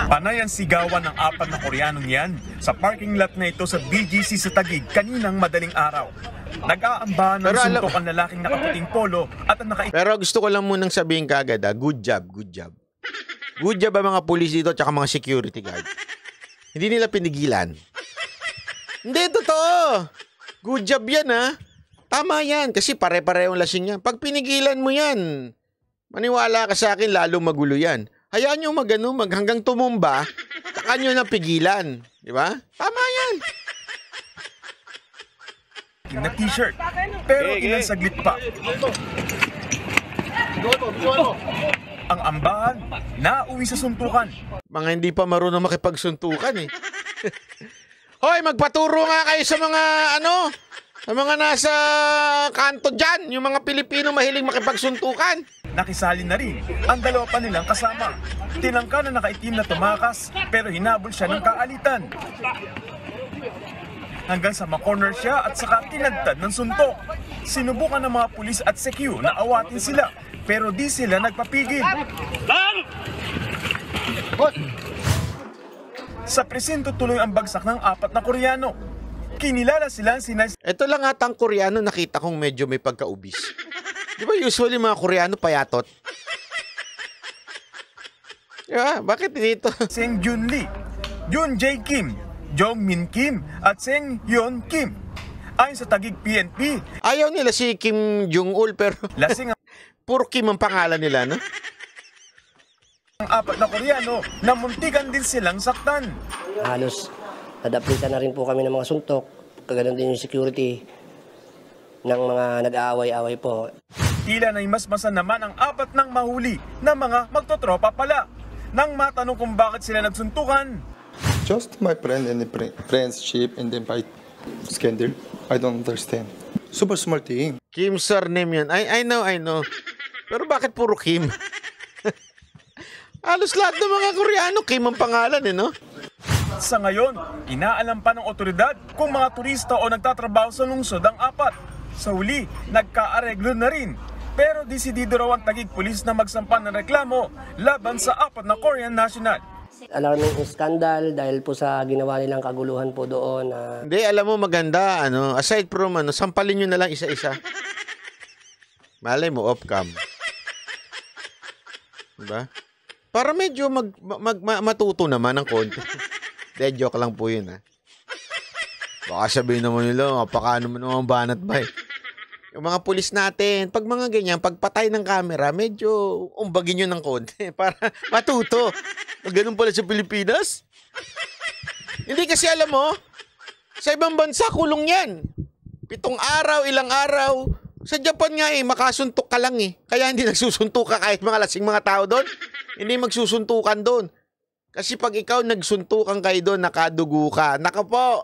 Panay ang sigawan ng apat na Koreanong yan sa parking lot na ito sa BGC sa Taguig kaninang madaling araw. Nag-aambahan ng suntok ang lalaking nakaputing polo at ang Pero gusto ko lang munang sabihin kagad, good job, good job. Good job ang mga pulis dito at mga security guard. Hindi nila pinigilan. Hindi, totoo. Good job yan, ha. Tama yan, kasi pare-parehong lasing yan. Pag pinigilan mo yan, maniwala ka sa akin, lalo magulo yan. Hayaan nyo hanggang tumumba, saka nyo na pigilan. Di ba? Tama yan. Na t-shirt, pero ilang saglit pa. Ang ambahan, nauwi sa suntukan. Mga hindi pa marunong makipagsuntukan eh. Hoy, magpaturo nga kayo sa mga sa mga nasa kanto dyan, yung mga Pilipino mahilig makipagsuntukan. Nakisali na rin ang dalawa pa nilang kasama. Tinangka na nakaitim na tumakas, pero hinabol siya ng kaalitan. Hanggang sa makorner siya at saka tinagtad ng suntok. Sinubukan ng mga pulis at sekyu na awatin sila, pero di sila nagpapigil. Sa presinto tuloy ang bagsak ng apat na Koreano. Kinilala sila Ito lang atang Koreano nakita kong medyo may pagkaubis. Di ba usually mga Koreano payatot? Diba? Bakit dito? Seng Jun Lee, Jun Jae Kim, Jong Min Kim at Seng Hyun Kim. Ayon sa Taguig PNP, ayaw nila si Kim Jong-ul pero lasing puro Kim ang pangalan nila, no? Ang apat na Koreano na muntikan din silang saktan. Halos nadaplitan na rin po kami ng mga suntok. Kaganoon din yung security ng mga nag-aaway-aaway po. Tila na imasmasan naman ang apat ng mahuli na mga magtotropa pala. Nang matanong kung bakit sila nagsuntukan. Just my friend and the friendship and then fight scandal. I don't understand. Super smart team. Kim surname yan. I know. Pero bakit puro Kim? Halos lahat ng mga Koreano, Kim ang pangalan eh, no? Sa ngayon, inaalam pa ng otoridad kung mga turista o nagtatrabaho sa lungsod ang apat. Sa huli, nagkaareglo na rin. Pero desidido raw ang Taguig Police na magsampa ng reklamo laban sa apat na Korean national. Alarming scandal dahil po sa ginawa nilang kaguluhan po doon. Hindi, alam mo maganda, aside from sampalin nyo na lang isa-isa. Malay mo, off-cam. Diba? Para medyo matuto naman ng konti. De, joke lang po yun, ha. Baka sabihin naman nila, apaka naman naman banat ba eh. Yung mga pulis natin, pag mga ganyan, pagpatay ng camera, medyo umbagin nyo ng konti para matuto. Ganun pala sa Pilipinas. Hindi kasi alam mo, sa ibang bansa, kulong yan. 7 araw, ilang araw. Sa Japan nga makasuntok ka lang eh. Kaya hindi nagsusuntok ka kahit mga lasing mga tao doon. Hindi magsusuntukan doon. Kasi pag ikaw nagsuntukan kayo doon, nakadugo ka. Naka po,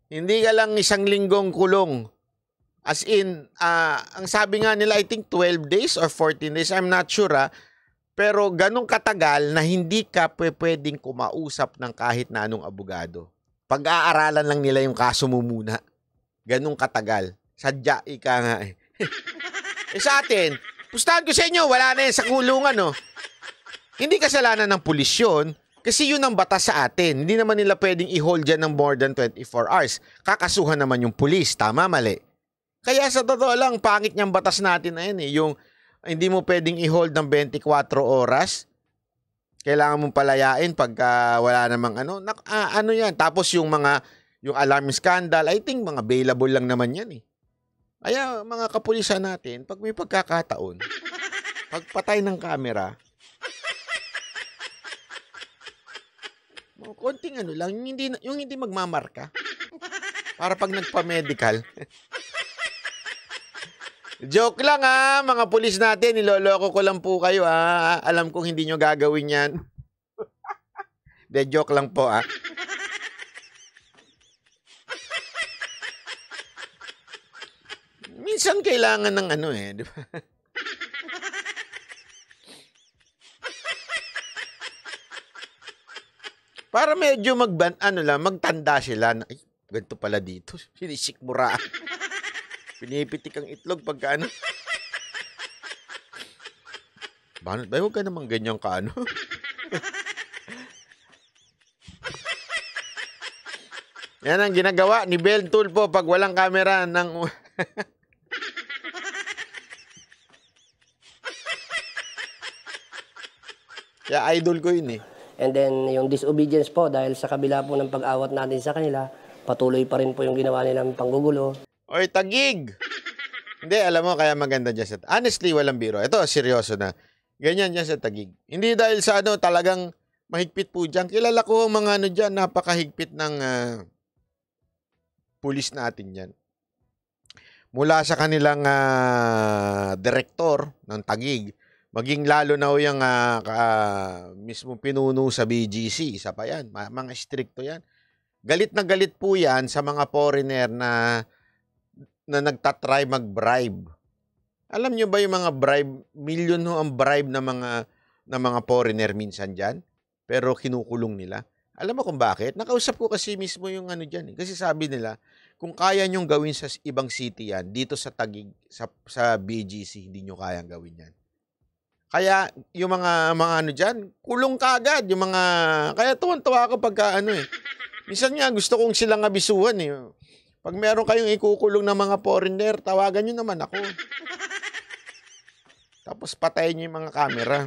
hindi ka lang 1 linggong kulong. As in, ang sabi nga nila, I think 12 days or 14 days. I'm not sure, ha. Pero ganong katagal na hindi ka pwedeng kumausap ng kahit na anong abogado. Pag-aaralan lang nila yung kaso mo muna. Ganong katagal. Sadya, ika nga eh. Sa atin, pustahan ko sa inyo, wala na yan sa kulungan, no? Hindi kasalanan ng pulis yun. Kasi yun ang batas sa atin. Hindi naman nila pwedeng i-hold dyan ng more than 24 hours. Kakasuhan naman yung pulis. Tama, mali. Kaya sa totoo lang, pangit niyang batas natin na yun eh. Yung hindi mo pwedeng i-hold ng 24 oras. Kailangan mong palayain pagka wala namang ano yan. Tapos yung alarm scandal, I think mga bailable lang naman yan eh. Kaya mga kapulisan natin, pag may pagkakataon, pagpatay ng camera, konting lang, yung hindi magmamarka. Para pag nagpa-medical. Joke lang mga pulis natin, niloloko ko lang po kayo Alam kong hindi nyo gagawin yan. De, joke lang po Minsan kailangan ng di ba? Para medyo magtanda sila na, ay, ganito pala dito. Sinisikmura. Pinipitik ang itlog pagka Banat bay, huwag ka naman ganyan ka, ano? Yan ang ginagawa ni Bel Tulfo pag walang camera ng... Kaya idol ko yun eh. And then yung disobedience po dahil sa kabila po ng pag-awat natin sa kanila, patuloy pa rin po yung ginawa nilang panggugulo. Oy, Tagig! Hindi, alam mo, kaya maganda dyan sa... Honestly, walang biro. Ito, seryoso na. Ganyan dyan sa Tagig. Hindi dahil sa ano, talagang mahigpit po dyan. Kilala ko ang mga ano dyan, napakahigpit ng pulis natin dyan. Mula sa kanilang direktor ng Tagig, maging lalo na yung mismo pinuno sa BGC, isa pa yan, mga stricto yan. Galit na galit po yan sa mga foreigner na nagtatry mag-bribe. Alam nyo ba yung mga bribe, milyon ho ang bribe na mga foreigner minsan dyan, pero kinukulong nila. Alam mo kung bakit? Nakausap ko kasi mismo yung ano dyan. Kasi sabi nila, kung kaya nyong gawin sa ibang city yan, dito sa Tagig, sa BGC, hindi nyo kayang gawin yan. Kaya yung mga ano dyan, kulong kagad. Yung mga, kaya tuwan-tuwa ako pagka ano eh. Minsan nga gusto kong silang abisuhan eh. Pag meron kayong ikukulong ng mga foreigner, tawagan nyo naman ako. Tapos patayin nyo yung mga camera.